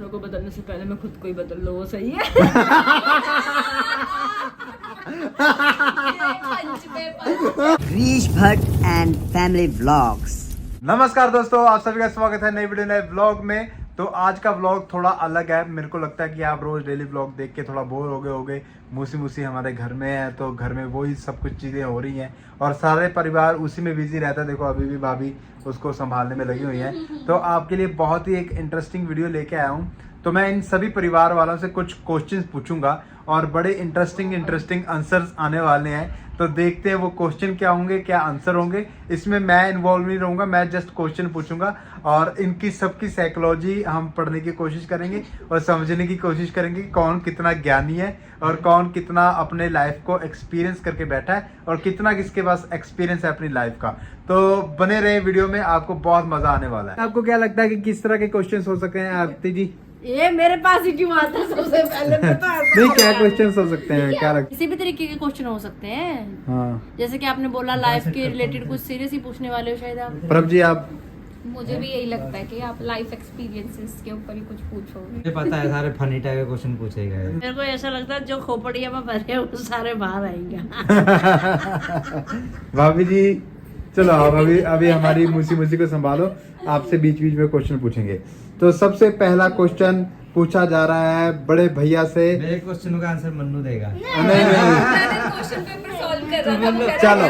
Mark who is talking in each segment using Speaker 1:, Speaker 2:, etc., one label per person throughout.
Speaker 1: दूसरों को बदलने से पहले मैं खुद को ही बदल लो, वो सही है।
Speaker 2: Girish Bhatt and family vlogs.
Speaker 3: नमस्कार दोस्तों, आप सभी का स्वागत है नई वीडियो नए व्लॉग में। तो आज का व्लॉग थोड़ा अलग है। मेरे को लगता है कि आप रोज डेली व्लॉग देख के थोड़ा बोर हो गए होगे। मूसी मूसी हमारे घर में है, तो घर में वही सब कुछ चीज़ें हो रही हैं और सारे परिवार उसी में बिजी रहता है। देखो अभी भी भाभी उसको संभालने में लगी हुई है। तो आपके लिए बहुत ही एक इंटरेस्टिंग वीडियो लेके आया हूँ। तो मैं इन सभी परिवार वालों से कुछ क्वेश्चंस पूछूंगा और बड़े इंटरेस्टिंग आंसर्स आने वाले हैं। तो देखते हैं वो क्वेश्चन क्या होंगे, क्या आंसर होंगे। इसमें मैं इन्वॉल्व नहीं रहूंगा, मैं जस्ट क्वेश्चन पूछूंगा और इनकी सबकी साइकोलॉजी हम पढ़ने की कोशिश करेंगे और समझने की कोशिश करेंगे कि कौन कितना ज्ञानी है और कौन कितना अपने लाइफ को एक्सपीरियंस करके बैठा है और कितना किसके पास एक्सपीरियंस है अपनी लाइफ का। तो बने रहे वीडियो में, आपको बहुत मजा आने वाला है। आपको क्या लगता है कि किस तरह के क्वेश्चन हो सकते हैं आरती जी?
Speaker 1: ये मेरे पास ही क्यों आता है सबसे पहले? पता है
Speaker 3: नहीं, क्या क्वेश्चन हो सकते हैं, क्या लगता
Speaker 1: किसी भी तरीके के क्वेश्चन हो सकते हैं।
Speaker 3: हाँ,
Speaker 1: जैसे कि आपने बोला लाइफ के रिलेटेड कुछ सीरियस ही पूछने वाले हो शायद आप।
Speaker 3: प्रभ जी आप?
Speaker 4: मुझे भी यही लगता है कि आप लाइफ एक्सपीरियंसेस के ऊपर ही कुछ पूछोगे।
Speaker 5: मुझे पता है सारे फनी टाइप के क्वेश्चन पूछेगा।
Speaker 1: मेरे को ऐसा लगता है जो खोपड़िया में भरे हैं वो सारे बाहर आएंगे।
Speaker 3: भाभी जी चलो आप अभी हमारी मूसी मूसी को संभालो, आपसे बीच बीच में क्वेश्चन पूछेंगे। तो सबसे पहला क्वेश्चन पूछा जा रहा है बड़े भैया से।
Speaker 5: मेरे क्वेश्चन का आंसर मन्नू देगा।
Speaker 3: चलो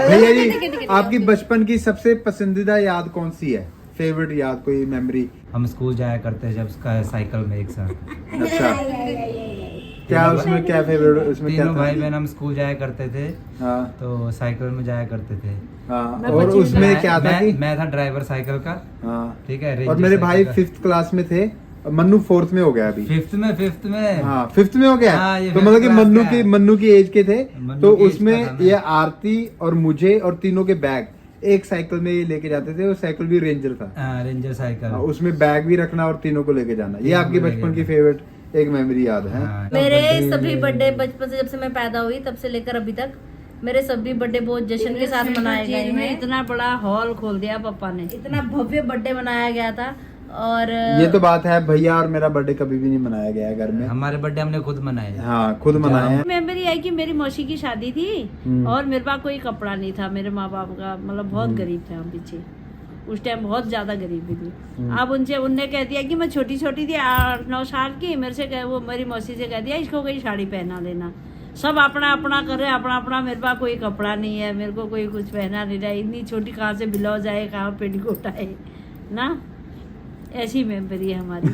Speaker 3: भैया जी, आपकी बचपन की सबसे पसंदीदा याद कौन सी है? फेवरेट याद, कोई मेमोरी?
Speaker 5: हम स्कूल जाया करते जब उसका साइकिल में एक साथ।
Speaker 3: अच्छा, क्या उसमें क्या फेवरेट, उसमें क्या
Speaker 5: तीनों
Speaker 3: था?
Speaker 5: भाई बहन हम स्कूल जाया करते थे।
Speaker 3: हाँ
Speaker 5: तो साइकिल में जाया करते थे।
Speaker 3: हाँ, और उसमें क्या था कि
Speaker 5: मैं था ड्राइवर साइकिल का।
Speaker 3: हाँ
Speaker 5: ठीक है।
Speaker 3: और मेरे भाई 5th क्लास में थे, मन्नू 4th में हो गया अभी।
Speaker 5: फिफ्थ में
Speaker 3: हाँ 5th में हो गया।
Speaker 5: हाँ, ये
Speaker 3: तो मतलब कि
Speaker 5: 5th क्लास का
Speaker 3: मन्नू की एज के थे।
Speaker 5: मन्नू
Speaker 3: तो
Speaker 5: की एज
Speaker 3: उसमें
Speaker 5: का था मैं।
Speaker 3: ये आरती और मुझे और तीनों के बैग एक साइकिल में ये लेके जाते थे। वो साइकिल भी रेंजर था।
Speaker 5: Ranger cycle.
Speaker 3: हाँ, उसमें बैग भी रखना और तीनों को लेके जाना। ये
Speaker 5: तीनों
Speaker 3: आपकी
Speaker 5: को लेके
Speaker 3: बचपन की
Speaker 5: जाना।
Speaker 3: फेवरेट एक मेमोरी याद है?
Speaker 5: हाँ।
Speaker 1: मेरे सभी बर्थडे बचपन से, जब से मैं पैदा हुई तब से लेकर अभी तक, मेरे सभी बर्थडे बहुत जश्न के साथ मनाए गए हैं। इतना बड़ा हॉल खोल दिया पापा ने, इतना भव्य बर्थडे मनाया गया था। और
Speaker 3: ये तो बात है, भैया और मेरा बर्थडे कभी भी नहीं मनाया गया है घर में।
Speaker 5: हमारे बर्थडे हमने खुद मनाए।
Speaker 3: हाँ खुद मनाए हैं।
Speaker 1: मेमोरी है कि मेरी मौसी की शादी थी और मेरे पास कोई कपड़ा नहीं था। मेरे माँ बाप का मतलब बहुत गरीब थे हम पीछे, उस टाइम बहुत ज्यादा गरीबी थी। अब उनने कह दिया कि मैं छोटी छोटी थी 8-9 साल की, मेरे से वो मेरी मौसी से कह दिया इसको कोई साड़ी पहना देना। सब अपना अपना कर रहे, अपना अपना। मेरे पास कोई कपड़ा नहीं है, मेरे को कोई कुछ पहना नहीं रहा। इतनी छोटी कहाँ से ब्लाउज आए, कहाँ पेटीकोट आए ना। ऐसी मेमोरी है हमारी।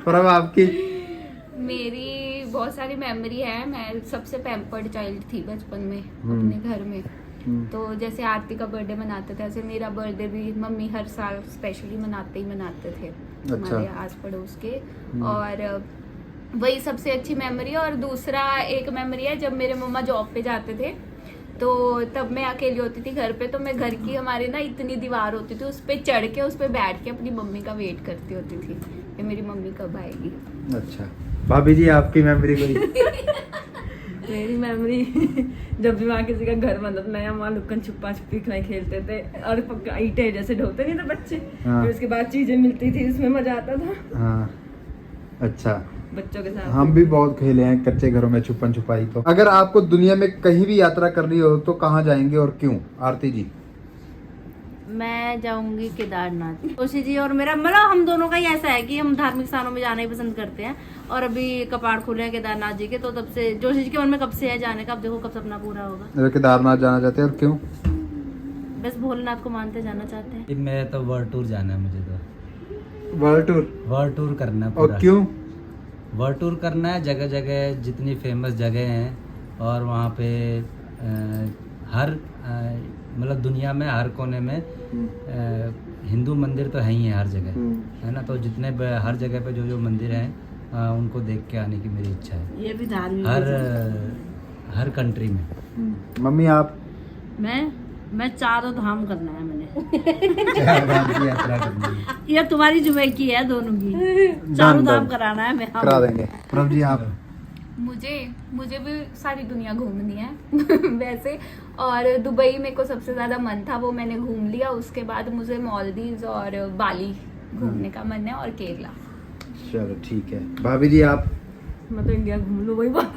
Speaker 3: पर अब आपकी?
Speaker 4: मेरी बहुत सारी मेमोरी है। मैं सबसे पैम्पर्ड चाइल्ड थी बचपन में अपने घर में। तो जैसे आरती का बर्थडे मनाते थे, ऐसे मेरा बर्थडे भी मम्मी हर साल स्पेशली मनाते थे हमारे आस पड़ोस के। और वही सबसे अच्छी मेमोरी है। और दूसरा एक मेमोरी है, जब मेरे मम्मा जॉब पे जाते थे तो तब मैं अकेली होती थी घर पे। तो मैं घर की हमारे ना इतनी दीवार होती थी, उस पे चढ़ के उस पे बैठ के अपनी मम्मी का वेट करती होती थी कि मेरी मम्मी कब आएगी।
Speaker 3: अच्छा भाभी जी, आपकी मेमोरी कोई?
Speaker 1: मेरी मेमोरी जब भी वहाँ किसी का घर बनता था, मैं वहाँ लुकन छुपा छुपी खेलते थे और ईंटें जैसे ढोते नहीं थे बच्चे।
Speaker 3: हाँ।
Speaker 1: फिर उसके बाद चीजें मिलती थी, उसमें मजा आता था
Speaker 3: हाँ अच्छा,
Speaker 1: बच्चों के साथ।
Speaker 3: हम भी बहुत खेले हैं कच्चे घरों में छुपन छुपाई। तो अगर आपको दुनिया में कहीं भी यात्रा करनी हो तो कहाँ जाएंगे और क्यों? आरती जी?
Speaker 1: मैं जाऊंगी केदारनाथ। जोशी जी और मेरा मतलब हम दोनों का ही ऐसा है कि हम धार्मिक स्थानों में जाना ही पसंद करते हैं। और अभी कपाट खुले हैं केदारनाथ जी के, तो तब से जोशी जी के मन में कब से है जाने का। अब देखो कब सपना पूरा होगा।
Speaker 3: केदारनाथ जाना चाहते हैं और क्यों?
Speaker 1: बस भोलेनाथ को मानते जाना चाहते हैं।
Speaker 5: मेरा तो वर्ल्ड टूर जाना है। मुझे तो
Speaker 3: वर्ल्ड टूर
Speaker 5: करना है
Speaker 3: और
Speaker 5: पूरा।
Speaker 3: क्यों?
Speaker 5: वर्ल्ड टूर करना है, जगह जगह जितनी फेमस जगह हैं और वहाँ पे हर मतलब दुनिया में हर कोने में हिंदू मंदिर तो है ही है हर जगह, है ना। तो जितने हर जगह पे जो जो मंदिर हैं उनको देख के आने की मेरी इच्छा है।
Speaker 1: ये भी धार्मिक
Speaker 5: हर कंट्री में।
Speaker 3: मम्मी आप?
Speaker 1: मैं चारों धाम करना है मैंने।
Speaker 5: चारधाम की यात्रा करनी है।
Speaker 1: ये तुम्हारी जुम्मे की है दोनों की। चारों धाम कराना है। मैं
Speaker 3: करा देंगे। प्रभ जी आप?
Speaker 4: मुझे भी सारी दुनिया घूमनी है वैसे। और दुबई मेरे को सबसे ज्यादा मन था, वो मैंने घूम लिया। उसके बाद मुझे मालदीव्स और बाली घूमने का मन है, और केरला।
Speaker 3: चलो ठीक है। भाभी जी आप?
Speaker 1: मैं तो इंडिया घूम लूँ वही बात।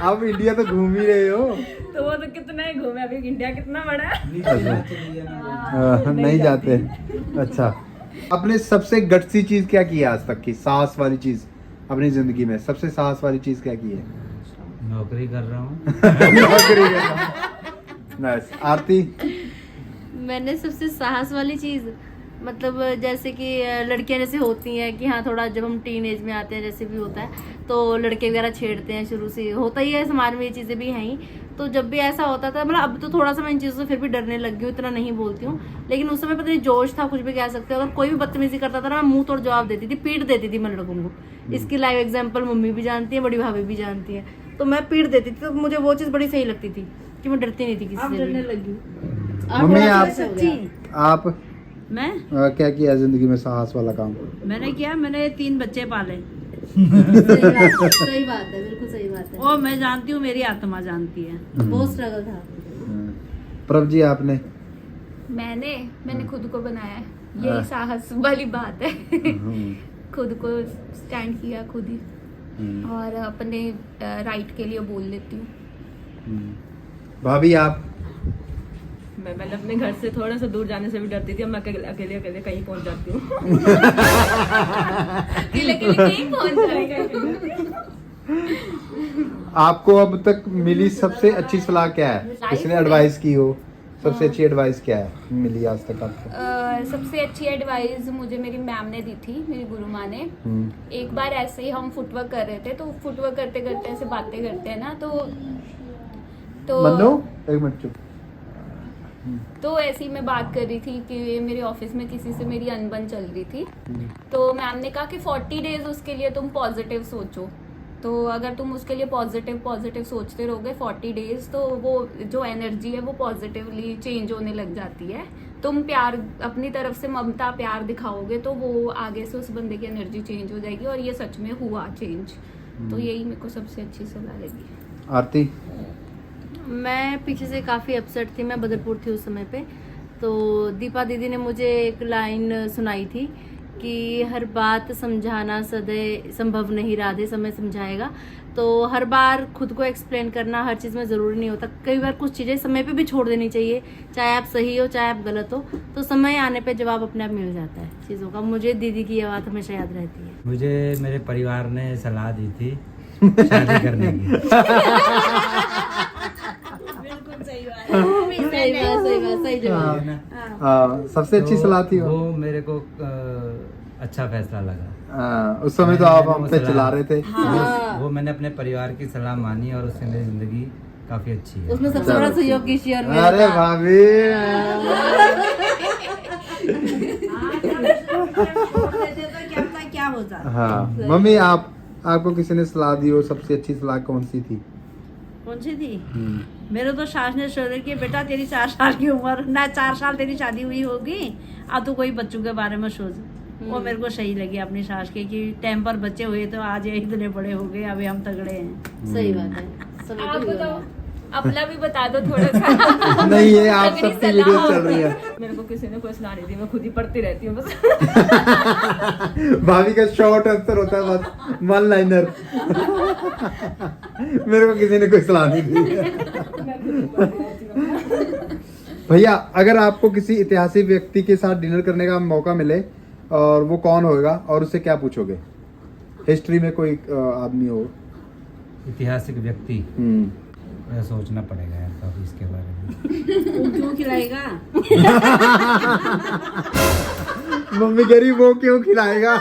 Speaker 3: आप इंडिया तो घूम ही रहे हो।
Speaker 1: तो वो तो कितना ही घूमे, अभी इंडिया कितना बड़ा है।
Speaker 3: नहीं जाते। अच्छा, आपने सबसे गट्सी चीज क्या की है आज तक की? साहस वाली चीज अपनी जिंदगी में सबसे साहस वाली चीज क्या की है?
Speaker 5: नौकरी कर रहा हूँ।
Speaker 3: नौकरी करना। नाइस। आरती?
Speaker 6: मैंने सबसे साहस वाली चीज़ मतलब जैसे कि लड़कियां जैसे होती हैं कि हाँ थोड़ा जब हम टीन एज में आते हैं जैसे भी होता है तो लड़के वगैरह छेड़ते हैं, शुरू से होता ही है समाज में, ये चीज़ें भी हैं ही। तो जब भी ऐसा होता था मतलब अब तो थोड़ा सा मैं इन चीज़ों से फिर भी डरने लग गई हूँ, इतना नहीं बोलती हूँ, लेकिन उस समय पता नहीं जोश था, कुछ भी कह सकते हो। अगर कोई भी बदतमीजी करता था ना मैं मुंह तोड़ जवाब देती थी, पीट देती थी मैं लड़कों को। इसकी लाइव एग्जाम्पल मम्मी भी जानती है, बड़ी भाभी भी जानती है। तो मैं पीट देती थी, तो मुझे वो चीज़ बड़ी सही लगती थी कि मैं डरती नहीं थी किसी से।
Speaker 1: डरने लगी।
Speaker 3: मम्मी आप
Speaker 1: मैं
Speaker 3: क्या किया जिंदगी में साहस वाला काम?
Speaker 1: मैंने किया, मैंने 3 बच्चे पाले।
Speaker 6: सही बात है, बिल्कुल सही बात है।
Speaker 1: वो मैं जानती हूँ, मेरी आत्मा जानती है।
Speaker 6: बहुत स्ट्रगल था।
Speaker 3: प्रभ जी आपने?
Speaker 4: मैंने खुद को बनाया है, यही साहस वाली बात है। खुद को स्टैंड किया खुद ही, और अपने राइट के लिए बोल लेती हूँ।
Speaker 3: भाभी आप?
Speaker 1: मैं पहले अपने घर से थोड़ा सा दूर जाने से भी डरती थी, अब मैं अकेले अकेले कहीं पहुंच जाती हूँ।
Speaker 4: अकेले कहीं पहुंच जाएगा।
Speaker 3: आपको अब तक मिली सबसे अच्छी सलाह क्या है? किसने एडवाइस की हो? सबसे अच्छी एडवाइस क्या है मिली आज तक आपको?
Speaker 4: सबसे अच्छी एडवाइस मुझे मेरी मैम ने दी थी, मेरी गुरु माँ ने। एक बार ऐसे ही हम फुटवर्क कर रहे थे, तो फुटवर्क करते करते ऐसे बातें करते हैं ना, तो
Speaker 3: मन्नो एक मिनट चुप।
Speaker 4: तो ऐसे ही मैं बात कर रही थी कि मेरे ऑफिस में किसी से मेरी अनबन चल रही थी। तो मैम ने कहा कि 40 डेज उसके लिए तुम पॉजिटिव सोचो। तो अगर तुम उसके लिए पॉजिटिव सोचते रहोगे 40 डेज, तो वो जो एनर्जी है वो पॉजिटिवली चेंज होने लग जाती है। तुम प्यार अपनी तरफ से ममता प्यार दिखाओगे तो वो आगे से उस बंदे की एनर्जी चेंज हो जाएगी, और ये सच में हुआ चेंज। तो यही मेरे को सबसे अच्छी सलाह लगी।
Speaker 3: आरती?
Speaker 6: मैं पीछे से काफ़ी अपसेट थी, मैं बदरपुर थी उस समय पे। तो दीपा दीदी ने मुझे एक लाइन सुनाई थी कि हर बात समझाना सदैव संभव नहीं, राधे समय समझाएगा। तो हर बार खुद को एक्सप्लेन करना हर चीज़ में ज़रूरी नहीं होता। कई बार कुछ चीज़ें समय पे भी छोड़ देनी चाहिए, चाहे आप सही हो चाहे आप गलत हो, तो समय आने पे जवाब अपने आप मिल जाता है चीज़ों का। मुझे दीदी की ये बात हमेशा याद रहती है।
Speaker 5: मुझे मेरे परिवार ने सलाह दी थी शादी करने की।
Speaker 1: बिल्कुल सही बात
Speaker 6: सही जवाब।
Speaker 3: सबसे अच्छी सलाह थी
Speaker 5: वो मेरे को अच्छा फैसला लगा।
Speaker 3: उस समय तो आप हम पे चला रहे थे।
Speaker 5: वो मैंने अपने परिवार की सलाह मानी और उससे मेरी जिंदगी काफी अच्छी है।
Speaker 6: उसमें सबसे बड़ा सहयोग की शेयर में।
Speaker 3: अरे भाभी
Speaker 1: क्या होता।
Speaker 3: हाँ मम्मी आपको किसी ने सलाह दी हो, सबसे अच्छी सलाह कौन सी थी?
Speaker 1: कौन सी थी? मेरे तो सास ने सोचा कि बेटा तेरी 4 साल की उम्र ना, 4 साल तेरी शादी हुई होगी, अब तो कोई बच्चों के बारे में सोच। वो मेरे को सही लगी अपनी सास के कि टाइम पर बच्चे हुए तो आज ये इतने बड़े हो गए, अभी हम तगड़े हैं।
Speaker 6: सही बात है। समय
Speaker 4: आप
Speaker 6: पे ही
Speaker 4: बताओ,
Speaker 6: होना है।
Speaker 4: अपना भी बता दो थोड़ा सा।
Speaker 3: नहीं ये आप
Speaker 4: तगड़ी
Speaker 3: सबकी
Speaker 4: सलाह
Speaker 3: वीडियो चल रही है।
Speaker 1: मेरे को किसी ने कोई सलाह नहीं दी, मैं खुद ही पढ़ती रहती हूँ बस।
Speaker 3: भाभी का शॉर्ट आंसर होता है बस, वन लाइनर। मेरे को किसी ने कोई सलाह नहीं दी। भैया अगर आपको किसी ऐतिहासिक व्यक्ति के साथ डिनर करने का मौका मिले और वो कौन होगा और उससे क्या पूछोगे? हिस्ट्री में कोई आदमी हो।
Speaker 5: ऐतिहासिक व्यक्ति सोचना पड़ेगा यार काफी इसके बारे में।
Speaker 1: वो क्यों खिलाएगा?
Speaker 3: मम्मी गरीब वो क्यों खिलाएगा?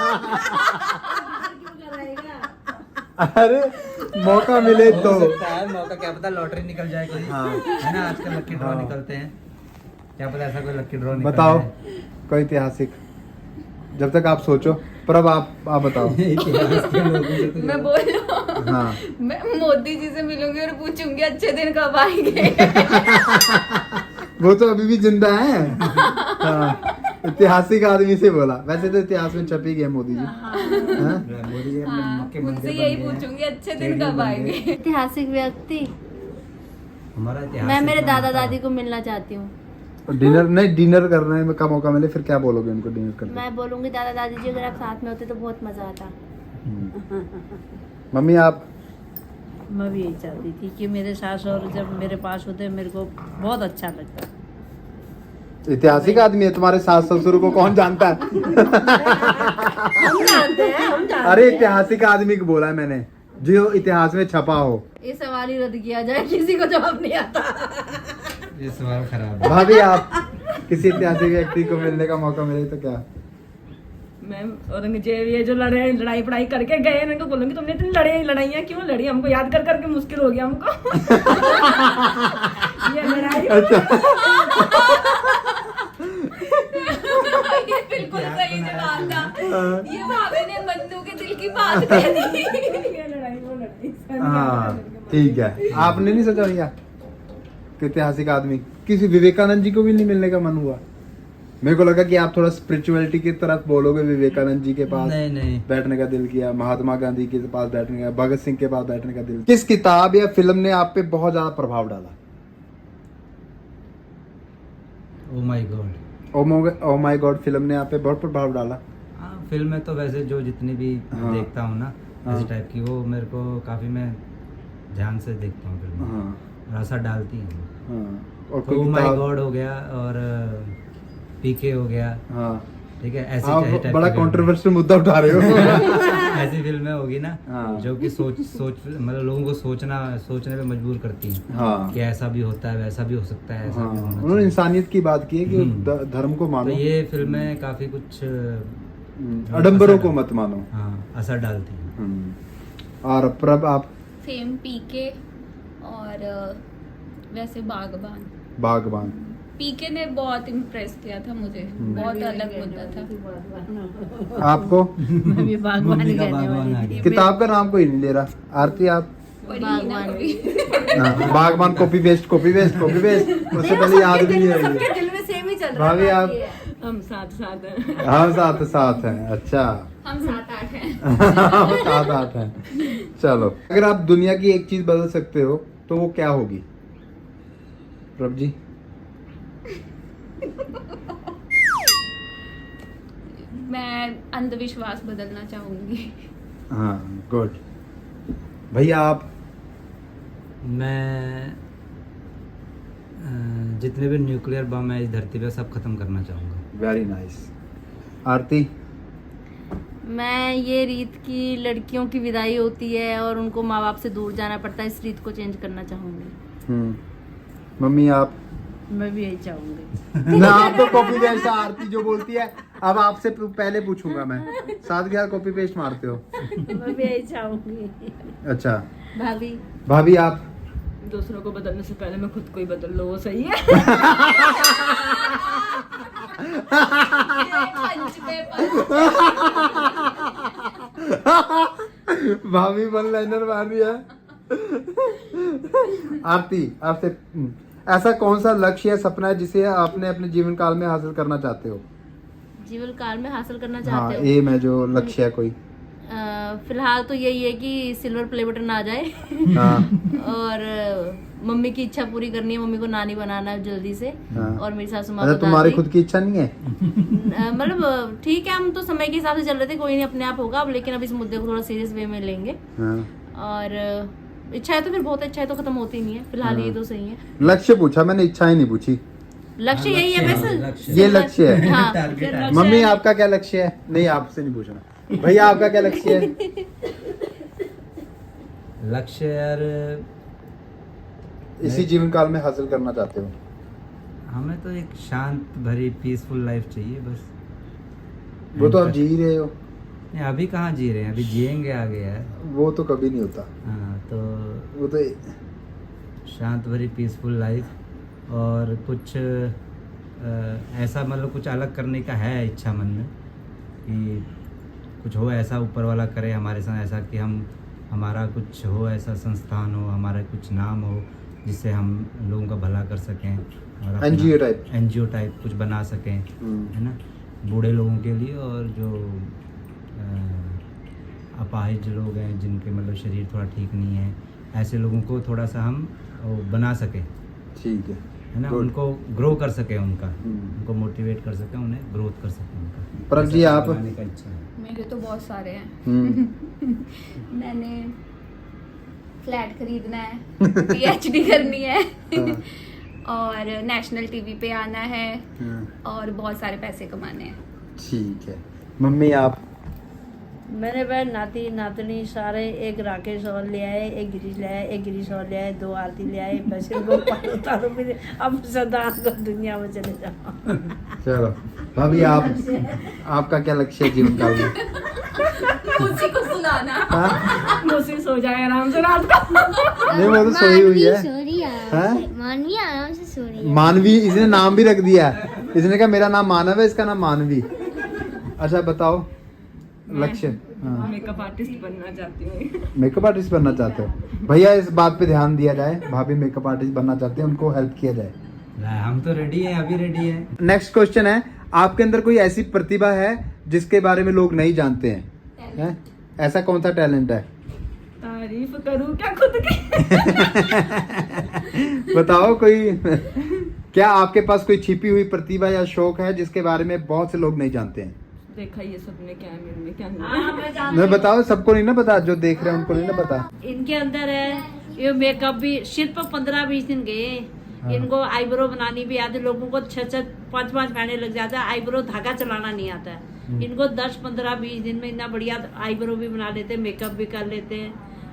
Speaker 3: अरे मौका मिले तो
Speaker 5: हो सकता है मौका, क्या पता लॉटरी निकल जाए कोई।
Speaker 3: हाँ।
Speaker 5: है ना, आजकल लकी ड्रॉ निकलते हैं, क्या पता ऐसा कोई लकी ड्रॉ निकल
Speaker 3: बताओ
Speaker 5: जाए।
Speaker 3: कोई ऐतिहासिक, जब तक आप सोचो। प्रभ आप बताओ।
Speaker 5: इतिहास के लोगों से तो
Speaker 4: मैं बोल रहा हूँ,
Speaker 3: हाँ
Speaker 4: मैं मोदी जी से मिलूंगी और पूछूंगी अच्छे दिन कब आएंगे।
Speaker 3: वो तो अभी भी जिंदा है। हाँ, ऐतिहासिक आदमी से बोला, वैसे तो इतिहास में छप ही गए मोदी जी। हाँ?
Speaker 5: मोदी जी अपने मक्के
Speaker 4: उनसे
Speaker 5: मंदिर
Speaker 4: यही
Speaker 5: बन गए हैं।
Speaker 4: पूछूंगी अच्छे दिन कब आएंगे।
Speaker 6: ऐतिहासिक व्यक्ति,
Speaker 5: हमारा इतिहास
Speaker 6: मैं मेरे
Speaker 5: इतना
Speaker 6: दादा
Speaker 5: मोटा है।
Speaker 6: दादी को मिलना चाहती हूँ।
Speaker 3: डिनर नहीं, डिनर करने का मौका मिले फिर क्या बोलोगे उनको डिनर करने?
Speaker 6: मैं बोलूंगी दादा दादी जी अगर आप साथ में होते तो बहुत मजा आता।
Speaker 3: मम्मी आप?
Speaker 1: मैं भी यही चाहती थी कि मेरे सास और जब मेरे पास होते मेरे को बहुत अच्छा लगता।
Speaker 3: ऐतिहासिक आदमी है तुम्हारे सास ससुर को कौन जानता है?
Speaker 1: हम जानते हैं, हम जानते
Speaker 3: अरे ऐतिहासिक आदमी को बोला है मैंने, जो इतिहास में छपा हो।
Speaker 6: ये सवाल ही रद्द किया जाए, किसी को जवाब नहीं आता।
Speaker 5: ये सवाल खराब है।
Speaker 3: भाभी आप किसी ऐतिहासिक व्यक्ति को मिलने का मौका मिले तो क्या?
Speaker 7: मैम औरंगजेब ये जो लड़ाई पढ़ाई करके गए हैं, इनको बोलूंगी तुमने इतनी लड़ाइयाँ क्यों लड़ी, हमको याद कर करके मुश्किल हो गया हमको। ये लड़ाई
Speaker 4: ये बिल्कुल सही जवाब था। ये भाभी ने मन्नू के दिल की बात कह दी।
Speaker 7: ये लड़ाई वो लड़ाई।
Speaker 3: हाँ ठीक है। आपने नहीं सोचा भैया कि ऐतिहासिक आदमी किसी विवेकानंद जी को भी नहीं मिलने का मन हुआ? मेरे को लगा कि आप थोड़ा स्पिरिचुअलिटी की तरफ बोलोगे, विवेकानंद जी के पास
Speaker 5: नहीं
Speaker 3: बैठने का दिल किया, महात्मा गांधी के पास बैठने का, भगत सिंह के पास बैठने का दिल। किस किताब या फिल्म ने आप पे बहुत ज्यादा प्रभाव डाला?
Speaker 5: Oh my God.
Speaker 3: Oh my God film ने आप पे बहुत प्रभाव डाला।
Speaker 5: हाँ, फिल्म में तो वैसे जो जितनी भी
Speaker 3: हाँ।
Speaker 5: देखता हूँ ना ऐसी टाइप की, वो मेरे को काफी मैं ध्यान से देखता हूँ फिल्म,
Speaker 3: हाँ
Speaker 5: और असर डालती है।
Speaker 3: हाँ। और
Speaker 5: तो
Speaker 3: कोई
Speaker 5: माय
Speaker 3: किताब?
Speaker 5: गॉड हो गया और पीके हो गया,
Speaker 3: हाँ
Speaker 5: ठीक है, ऐसी
Speaker 3: आप
Speaker 5: टाइप
Speaker 3: बड़ा
Speaker 5: की फिल्म।
Speaker 3: कंट्रोवर्शियल मुद्दा उठा रहे हो।
Speaker 5: ऐसी फिल्में होगी ना
Speaker 3: हाँ।
Speaker 5: जो कि सोच मतलब लोगों को सोचने पे मजबूर करती हैं
Speaker 3: हाँ
Speaker 5: कि ऐसा भी होता है, वैसा भी हो सकता है, ऐसा
Speaker 3: हाँ
Speaker 5: भी होना
Speaker 3: उन्होंने
Speaker 5: चाहिए।
Speaker 3: इंसानियत की बात की है कि धर्म को
Speaker 5: तो
Speaker 3: मानो,
Speaker 5: ये फिल्में काफी कुछ
Speaker 3: आडंबरों को मत मानो।
Speaker 5: हाँ असर डालती हैं।
Speaker 3: और प्रभ आप?
Speaker 4: फेम पीके और वैसे बागबान।
Speaker 3: बागबान।
Speaker 4: पीके ने बहुत इम्प्रेस किया था मुझे, बहुत अलग मुद्दा था।
Speaker 3: आपको?
Speaker 1: मैं भी बागवानी
Speaker 5: मम्मी का
Speaker 1: करने
Speaker 5: बागवान आ
Speaker 1: वाली
Speaker 5: गया।
Speaker 1: थी।
Speaker 3: किताब का नाम कोई नहीं ले रहा। आरती आप?
Speaker 4: पढ़ी ही ना कभी।
Speaker 3: हाँ, बागबान कॉपी पेस्ट उससे पहले याद भी नहीं आएगी।
Speaker 6: सबके दिल में सेम ही चल रहा
Speaker 3: भाभी आप?
Speaker 7: हम साथ साथ हैं।
Speaker 3: हम साथ साथ हैं। अच्छा
Speaker 4: हम 7-8 हैं।
Speaker 3: हम 7-8 हैं। चलो, अगर आप दुनिया की एक चीज बदल सकते हो तो वो क्या होगी? प्रभ जी?
Speaker 4: मैं अंधविश्वास बदलना चाहूंगी।
Speaker 3: हाँ गुड। भैया आप?
Speaker 5: मैं जितने भी न्यूक्लियर बम है इस धरती पे सब खत्म करना चाहूँगा।
Speaker 3: Very nice. आरती?
Speaker 6: मैं ये रीत की लड़कियों की विदाई होती है और उनको माँ बाप से दूर जाना पड़ता है, इस रीत को चेंज करना चाहूंगी।
Speaker 3: मम्मी आप?
Speaker 1: मैं भी यही चाहूंगी।
Speaker 3: ना आप तो कॉपी पेस्ट, आरती जो बोलती है। अब आपसे पहले पूछूंगा मैं, साथ के साथ कॉपी पेस्ट मारते हो।
Speaker 1: मैं भी यही चाहूंगी।
Speaker 3: अच्छा
Speaker 6: भाभी?
Speaker 3: भाभी आप?
Speaker 7: दूसरों को बदलने से पहले मैं खुद को ही बदल लो, वो सही है।
Speaker 4: पंच पे पंच।
Speaker 3: भाभी वन लाइनर मार रही है। आरती आपसे, ऐसा कौन सा लक्ष्य या सपना है जिसे आपने अपने जीवन काल में हासिल करना चाहते हो?
Speaker 6: जीवन काल में हासिल करना
Speaker 3: हाँ
Speaker 6: चाहते हो?
Speaker 3: एम है जो लक्ष्य है कोई?
Speaker 6: फिलहाल तो यही है कि सिल्वर प्ले बटन आ जाए।
Speaker 3: हाँ
Speaker 6: और मम्मी की इच्छा पूरी करनी है, मम्मी को नानी बनाना है जल्दी से।
Speaker 3: हाँ।
Speaker 6: और मेरी सासू माँ
Speaker 3: अच्छा
Speaker 6: को
Speaker 3: तुम्हारी
Speaker 6: दादी।
Speaker 3: खुद की इच्छा नहीं है?
Speaker 6: मतलब ठीक है, हम तो समय के हिसाब से चल रहे थे, कोई नहीं अपने आप होगा अब, लेकिन अब इस मुद्दे को थोड़ा सीरियस वे में लेंगे।
Speaker 3: हाँ।
Speaker 6: और इच्छा है तो फिर बहुत अच्छा है, तो खत्म होती नहीं है, फिलहाल ये तो सही है।
Speaker 3: लक्ष्य पूछा मैंने, इच्छाएं नहीं पूछी।
Speaker 6: लक्ष्य यही है
Speaker 5: लक्ष्य
Speaker 6: वैसे।
Speaker 5: है, लक्ष्य।
Speaker 3: ये लक्ष्य है।
Speaker 6: हाँ।
Speaker 5: टारगेट है।
Speaker 3: मम्मी आपका क्या लक्ष्य है? नहीं आपसे नहीं पूछना। भैया आपका क्या लक्ष्य है?
Speaker 5: लक्ष्य यार
Speaker 3: इसी जीवन काल में हासिल करना चाहते हो?
Speaker 5: हमें तो एक शांत भरी पीसफुल लाइफ चाहिए बस।
Speaker 3: वो तो आप जी ही रहे हो।
Speaker 5: नहीं, अभी कहाँ जी रहे हैं, अभी जिएंगे आगे यार।
Speaker 3: वो तो कभी नहीं होता।
Speaker 5: हाँ तो
Speaker 3: वो तो
Speaker 5: शांत भरी पीसफुल लाइफ, और कुछ ऐसा मतलब कुछ अलग करने का है इच्छा मन में, कि कुछ हो ऐसा ऊपर वाला करे हमारे साथ, ऐसा कि हमारा कुछ हो, ऐसा संस्थान हो, हमारा कुछ नाम हो जिससे हम लोगों का भला कर सकें, और एनजीओ टाइप कुछ बना सकें, है ना, बूढ़े लोगों के लिए, और जो अपाहिज लोग हैं जिनके मतलब शरीर थोड़ा ठीक नहीं है, ऐसे लोगों को थोड़ा सा हम वो बना सकें।
Speaker 3: ठीक है।
Speaker 5: है ना,
Speaker 3: Good.
Speaker 5: उनको ग्रो कर सके, उनको मोटिवेट कर सके, उन्हें ग्रोथ कर सके उनका।
Speaker 3: परब जी, आप?
Speaker 5: बनाने का इच्छा है।
Speaker 4: मेरे तो बहुत सारे हैं।
Speaker 3: हम्म,
Speaker 4: मैंने फ्लैट खरीदना है, PhD करनी है
Speaker 3: हाँ।
Speaker 4: और नेशनल टीवी पे आना है
Speaker 3: हाँ,
Speaker 4: और बहुत सारे पैसे कमाने हैं।
Speaker 3: ठीक है। मम्मी आप?
Speaker 1: मेरे बहन नाती नातनी सारे, एक राकेश और ले आए, एक गिरीश ले आए, एक गिरीश और ले आए, 2 आरती ले आए, बस इनको उतारो फिर अब सदा को दुनिया में चले जाओ।
Speaker 3: चलो भाभी, आप, आपका क्या लक्ष्य है जीवन काल में?
Speaker 4: उसी को सुनाना।
Speaker 7: मुझसे सो जाए आराम से रात को।
Speaker 3: नहीं, वो तो सोई हुई है। हाँ?
Speaker 8: मानवी आराम से सो रही है।
Speaker 3: मानवी, इसने नाम भी रख दिया है। इसने कहा मेरा नाम मानव है, इसका नाम मानवी। अच्छा बताओ लक्ष्य। हाँ,
Speaker 7: मेकअप आर्टिस्ट बनना चाहती हूँ।
Speaker 3: मेकअप आर्टिस्ट बनना चाहते हो? भैया इस बात पे ध्यान दिया जाए, भाभी मेकअप आर्टिस्ट बनना चाहते हैं, उनको हेल्प किया जाए।
Speaker 5: हम तो रेडी हैं, अभी रेडी हैं।
Speaker 3: नेक्स्ट क्वेश्चन है, आपके अंदर कोई ऐसी प्रतिभा है जिसके बारे में लोग नहीं जानते हैं? हैं? ऐसा कौन सा टैलेंट है?
Speaker 7: तारीफ करूँ क्या खुद की?
Speaker 3: बताओ कोई। क्या आपके पास कोई छिपी हुई प्रतिभा या शौक है जिसके बारे में बहुत से लोग नहीं जानते हैं?
Speaker 7: देखा ये सपने क्या है मेरे में, क्या
Speaker 1: हाँ,
Speaker 7: नहीं।
Speaker 1: मैं जानती
Speaker 3: मैं
Speaker 1: हूँ।
Speaker 3: बताओ, सबको नहीं ना पता, जो देख रहे हैं उनको नहीं ना पता।
Speaker 1: इनके अंदर है ये मेकअप भी, सिर्फ 15-20 दिन गए। इनको आईब्रो बनानी भी आती, लोगों को 6-6, 5-5 महीने लग जाता है। आईब्रो धागा चलाना नहीं आता है इनको। 10-15-20 दिन में इतना बढ़िया आईब्रो भी बना लेते हैं, मेकअप भी कर लेते हैं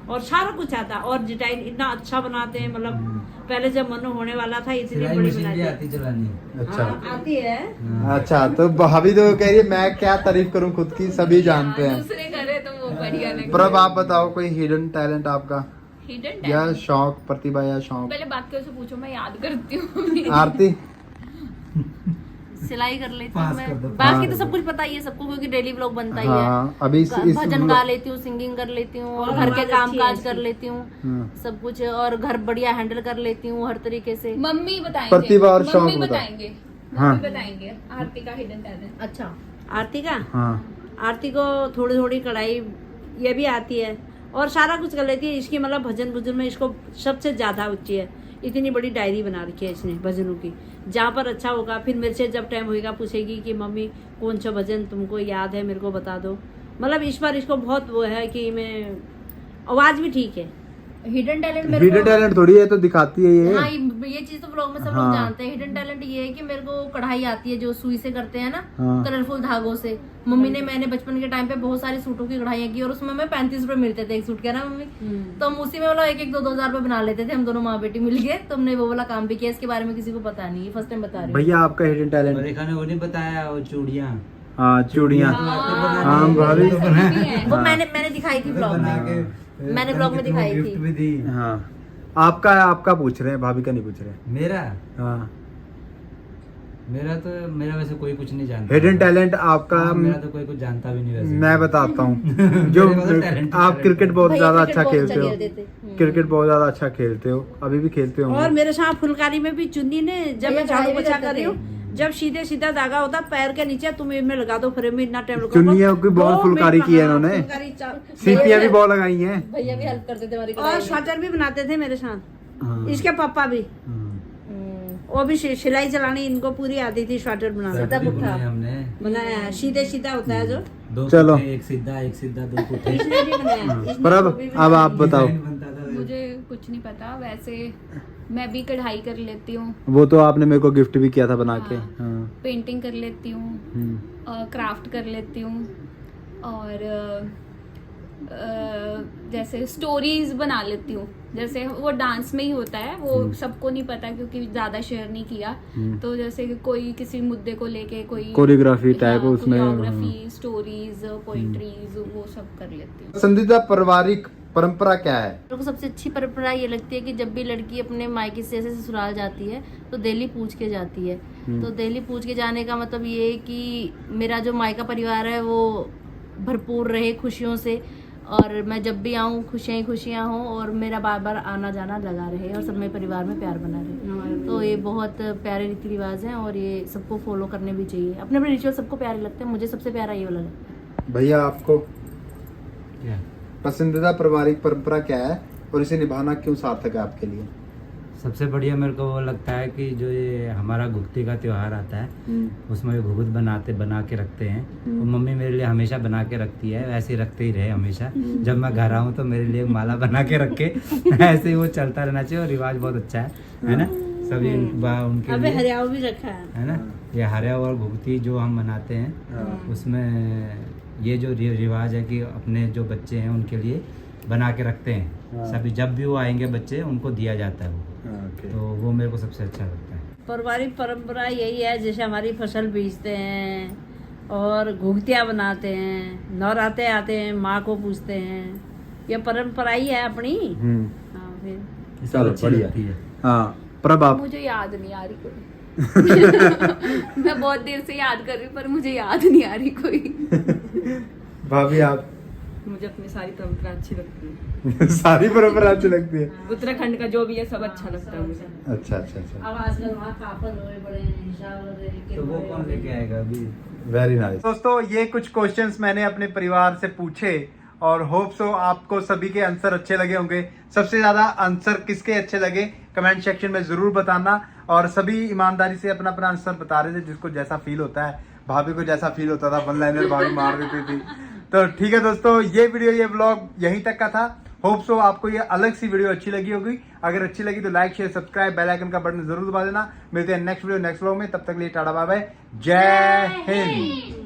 Speaker 1: और सारा कुछ आता है। और डिजाइन इतना अच्छा बनाते हैं, मतलब पहले जब मनु होने वाला था इतनी
Speaker 5: सिलाई
Speaker 1: बड़ी
Speaker 5: मशीन भी
Speaker 1: बनाई
Speaker 5: आती चलानी।
Speaker 3: अच्छा।
Speaker 1: आती है।
Speaker 3: अच्छा, तो भाभी तो कह रही है मैं क्या तारीफ करूं खुद की, सभी जानते हैं।
Speaker 4: दूसरे करे तो वो बढ़िया नहीं।
Speaker 3: प्रभ आप बताओ कोई हिडन टैलेंट आपका,
Speaker 4: हिडन
Speaker 3: या शौक, प्रतिभा या शौक?
Speaker 4: पहले बाकी से पूछो, मैं याद करती हूँ।
Speaker 3: आरती?
Speaker 6: सिलाई कर लेती हूँ
Speaker 5: पास कर दो।
Speaker 6: मैं, बाकी
Speaker 3: हाँ।
Speaker 6: तो सब कुछ पता ही है सबको, क्योंकि डेली व्लॉग बनता ही
Speaker 3: हाँ, अभी
Speaker 6: है। भजन गा लेती हूँ, सिंगिंग कर लेती हूँ, और घर के
Speaker 1: आवाज
Speaker 6: काम
Speaker 1: अच्छी है
Speaker 6: काज
Speaker 1: इसकी।
Speaker 6: कर लेती हूँ,
Speaker 3: हाँ।
Speaker 6: सब कुछ, और घर बढ़िया हैंडल कर लेती हूँ हर तरीके से।
Speaker 4: मम्मी बताएंगे,
Speaker 3: प्रतिभा और शौक
Speaker 4: मम्मी
Speaker 3: बताओ।
Speaker 4: बताएंगे,
Speaker 3: हाँ।
Speaker 4: मम्मी बताएंगे आरती का हिडन टैलेंट।
Speaker 6: अच्छा,
Speaker 1: आरती का,
Speaker 3: हाँ।
Speaker 1: आरती को थोड़ी थोड़ी कढ़ाई ये भी आती है और सारा कुछ कर लेती है। इसकी मतलब भजन भजन में इसको सबसे ज्यादा रुचि है। इतनी बड़ी डायरी बना रखी है इसने भजनों की। जहाँ पर अच्छा होगा फिर मेरे से जब टाइम होगा पूछेगी कि मम्मी कौन सा भजन तुमको याद है, मेरे को बता दो। मतलब इस बार इसको बहुत वो है कि मैं, आवाज भी ठीक है।
Speaker 6: हिडन टैलेंट मेरे
Speaker 3: हिडन
Speaker 6: को,
Speaker 3: टैलेंट थोड़ी है, तो दिखाती है ये।
Speaker 6: हाँ ये चीज तो ब्लॉग में सब
Speaker 3: हाँ।
Speaker 6: लोग जानते हैं। हिडन टैलेंट ये है कि मेरे को कढ़ाई आती है, जो सुई से करते हैं ना,
Speaker 3: हाँ।
Speaker 6: कलरफुल धागों से। मम्मी ने, मैंने बचपन के टाइम पे बहुत सारे सूटों की कढ़ाइयाँ की, और उसमें हमें 35 रुपए मिलते थे एक सूट के ना मम्मी। तो हम उसी में मतलब 1-1, 2-2 हजार रुपए बना लेते थे, हम दोनों माँ बेटी मिलके। तो हमने वो वाला काम भी किया, इसके बारे में किसी को पता नहीं, फर्स्ट टाइम बता रही हूँ।
Speaker 3: भैया आपका हिडन टैलेंट?
Speaker 5: रेखा ने वो नहीं बताया, वो चूड़ियाँ
Speaker 3: हाँ, चूड़ियाँ। हाँ, भाभी।
Speaker 6: वो मैंने दिखाई थी ब्लॉग में, मैंने ब्लॉग में दिखाई
Speaker 5: गिफ्ट
Speaker 6: थी।
Speaker 5: भी दी।
Speaker 3: हाँ, आपका पूछ रहे हैं, भाभी का नहीं पूछ रहे।
Speaker 5: मेरा
Speaker 3: हाँ,
Speaker 5: मेरा वैसे कोई कुछ नहीं जानता।
Speaker 3: हिडन टैलेंट आपका?
Speaker 5: हाँ, मेरा तो कोई कुछ जानता भी नहीं वैसे।
Speaker 3: मैं बताता हूँ। जो
Speaker 5: मेरे को तो talent ही
Speaker 3: आप
Speaker 5: talent
Speaker 3: क्रिकेट बहुत
Speaker 6: भैया
Speaker 3: ज्यादा
Speaker 6: क्रिकेट
Speaker 3: अच्छा
Speaker 6: बहुत
Speaker 3: खेलते
Speaker 6: अच्छा
Speaker 3: हो,
Speaker 6: खेलते थे।
Speaker 3: क्रिकेट बहुत ज्यादा अच्छा खेलते हो, अभी भी खेलते हो।
Speaker 1: और मेरे साथ फुलकारी में भी चुन्नी ने, जब
Speaker 6: भैया
Speaker 1: मैं झाड़ू
Speaker 6: पढ़ाई भी
Speaker 1: पोछा
Speaker 6: करते
Speaker 1: कर रही हूँ, जब सीधे सीधा धागा होता पैर के नीचे, तुम इनमें लगा दो फ्रेम में, इतना टाइम लगेगा।
Speaker 3: चुन्नियों की बहुत
Speaker 1: 2
Speaker 3: फुलकारी
Speaker 1: मिनट
Speaker 3: की है
Speaker 1: हाँ,
Speaker 3: इन्होंने।
Speaker 1: फुलकारी
Speaker 3: सीपियाँ भी बहुत लगाई हैं।
Speaker 6: भैया भी हेल्प करते थे हमारी
Speaker 1: और
Speaker 6: कढ़ाई में।
Speaker 1: स्वेटर भी बनाते थे मेरे साथ।
Speaker 3: हाँ।
Speaker 1: इसके पापा भी,
Speaker 3: हाँ।
Speaker 1: वो भी सिलाई चलानी इनको पूरी आती थी, स्वेटर बनाना।
Speaker 6: सीधा
Speaker 5: भी
Speaker 6: पुट्ठा।
Speaker 5: बनाए हमने
Speaker 1: बनाया है, सीधे सीधा होता है जो।
Speaker 5: 2
Speaker 3: चलो।
Speaker 5: पुट्ठे, एक सीधा 2 पुट्ठे।
Speaker 1: इसने भी बनाया, इसने
Speaker 3: पर
Speaker 1: वो भी
Speaker 3: अब आप बताओ।
Speaker 5: डिजाइन बनता था।
Speaker 4: मुझे कुछ नहीं पता, वैसे मैं भी कढ़ाई कर लेती हूँ,
Speaker 3: वो तो आपने मेरे को गिफ्ट भी किया था बना के।
Speaker 4: हाँ।
Speaker 3: हाँ।
Speaker 4: पेंटिंग कर लेती हूँ,
Speaker 3: हम्म।
Speaker 4: क्राफ्ट कर लेती हूँ, और जैसे स्टोरीज बना लेती हूँ। जैसे वो डांस में ही होता है, वो सबको नहीं पता क्योंकि ज्यादा शेयर नहीं किया। तो जैसे कि कोई किसी मुद्दे को लेके कोई
Speaker 3: कोरियोग्राफी टाइप
Speaker 4: हाँ,
Speaker 3: उसमें।
Speaker 4: कोरियोग्राफी, स्टोरीज, पोइट्रीज, वो सब कर लेती हूँ।
Speaker 3: पसंदीदा पारिवारिक परंपरा क्या है?
Speaker 6: मेरे को सबसे अच्छी परंपरा ये लगती है कि जब भी लड़की अपने मायके से ऐसे ससुराल जाती है तो दिल्ली पूछ के जाती है। तो दिल्ली पूछ के जाने का मतलब ये है कि मेरा जो मायका परिवार है वो भरपूर रहे खुशियों से, और मैं जब भी आऊँ खुशियाँ ही खुशियाँ हों, और मेरा बार बार आना जाना लगा रहे, और सब मेरे परिवार में प्यार बना रहे। तो ये बहुत प्यारे रीति रिवाज हैं, और ये सबको फॉलो करने भी चाहिए। अपने अपने रिचुअल सबको प्यारे लगते हैं, मुझे सबसे प्यारा ये वाला लगता है।
Speaker 3: भैया आपको
Speaker 5: क्या?
Speaker 3: पसंदीदा पारिवारिक परंपरा क्या है और इसे निभाना क्यों सार्थक है आपके लिए?
Speaker 5: सबसे बढ़िया मेरे को वो लगता है कि जो ये हमारा घुगती का त्योहार आता है उसमें घुगुत बना के रखते हैं। वो मम्मी मेरे लिए हमेशा बना के रखती है, ऐसे ही रखते ही रहे हमेशा। जब मैं घर आऊँ तो मेरे लिए माला बना के रखे ऐसे ही वो चलता रहना चाहिए और रिवाज बहुत अच्छा है ना। सभी उनके
Speaker 1: अबे
Speaker 5: लिए
Speaker 1: हरियाव भी रखा है
Speaker 5: ना। ये हरियाव और घुगती जो हम मनाते हैं उसमें ये जो रिवाज है कि अपने जो बच्चे हैं उनके लिए बना के रखते हैं। सभी जब भी वो आएंगे बच्चे उनको दिया जाता है वो। तो वो मेरे को सबसे अच्छा लगता है।
Speaker 1: पारिवारिक परंपरा यही है, जैसे हमारी फसल बीजते हैं और घुगतियाँ बनाते हैं, नवरात्रे आते हैं, माँ को पूजते हैं, ये परंपरा ही है अपनी। हाँ फिर
Speaker 5: ये सब अच्छी लगती है।
Speaker 3: हाँ प्रभाव
Speaker 4: मुझे याद नहीं आ रही कोई। मैं बहुत देर से याद कर रही हूँ पर मुझे याद नहीं आ रही कोई।
Speaker 3: भाभी आप
Speaker 7: मुझे अपनी सारी परंपरा अच्छी लगती है।
Speaker 3: सारी परंपरा अच्छी लगती है।
Speaker 7: उत्तराखंड का जो भी है सब अच्छा लगता है मुझे।
Speaker 3: अच्छा अच्छा अच्छा,
Speaker 1: अब आजकल वहाँ पापड़ हुए बड़े हैं, हिसाब हो
Speaker 5: तो वो कौन लेके आएगा अभी?
Speaker 3: Very nice. दोस्तों ये कुछ क्वेश्चंस मैंने अपने परिवार से पूछे और होप सो आपको सभी के आंसर अच्छे लगे होंगे। सबसे ज्यादा आंसर किसके अच्छे लगे कमेंट सेक्शन में जरूर बताना। और सभी ईमानदारी से अपना अपना आंसर बता रहे थे, जिसको जैसा फील होता है। भाभी को जैसा फील होता था वन लाइनर भाभी मार देती थी। तो ठीक है दोस्तों, ये वीडियो ये व्लॉग यहीं तक का था। होप सो आपको ये अलग सी वीडियो अच्छी लगी होगी। अगर अच्छी लगी तो like share subscribe bell icon का बटन जरूर दबा देना। मिलते हैं नेक्स्ट वीडियो नेक्स्ट व्लॉग में, तब तक के लिए टाटा बाय बाय, जय हिंद।